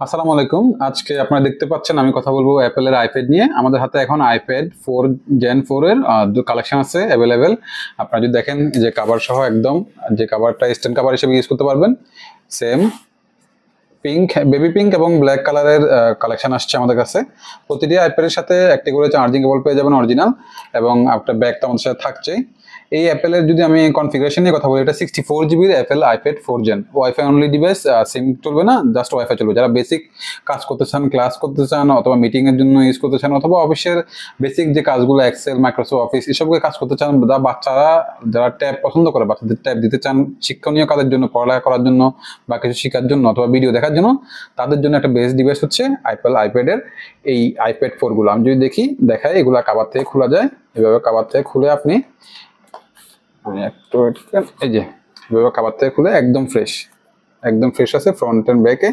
আসসালামু আলাইকুম। আজকে আপনারা দেখতে পাচ্ছেন আমি কথা বলবো অ্যাপেলের আইপ্যাড নিয়ে। আমাদের হাতে এখন আইপ্যাড 4 জেন 4 এর কালেকশন আছে অ্যাভেলেবেল। আপনারা যদি দেখেন যে কভার সহ একদম, যে কভারটা স্ট্যান্ড কভার হিসেবে ইউজ করতে পারবেন। সেম পিঙ্ক, বেবি পিঙ্ক এবং ব্ল্যাক কালারের কালেকশন আসছে আমাদের কাছে। প্রতিটি আইপ্যাডের সাথে একটি করে চার্জিং কেবল পেয়ে যাবেন অরিজিনাল, এবং আপনার ব্যাগ তো আমাদের সাথে থাকছেই। এই অ্যাপেলের যদি আমি কনফিগারেশন নিয়ে কথা বলি, এটা 64 জিবির Apple iPad 4 gen, wifi only device. Sim চলবে না, জাস্ট ওয়াইফাই চলবে। যারা বেসিক কাজ করতে চান, ক্লাস করতে চান, অথবা মিটিং এর জন্য ইউজ করতে চান, অথবা অফিসের বেসিক যে কাজগুলো এক্সেল, মাইক্রোসফট অফিস এসবকে কাজ করতে চান, বা বাচ্চারা যারা ট্যাব পছন্দ করে, বাচ্চাদের ট্যাব দিতে চান শিক্ষণীয় কাজের জন্য, পড়ালেখা করার জন্য বা কিছু শেখার জন্য অথবা ভিডিও দেখার জন্য, তাদের জন্য একটা বেস্ট ডিভাইস হচ্ছে অ্যাপেল আইপ্যাডের এই আইপ্যাড 4 গুলো। আমি যদি দেখাই, এগুলা কাভার থেকে খোলা যায়। এভাবে কাভার থেকে খুলে আপনি এই যে এভাবে কাভার থেকে খুলে একদম ফ্রেশ আছে ফ্রন্ট এন্ড ব্যাকে।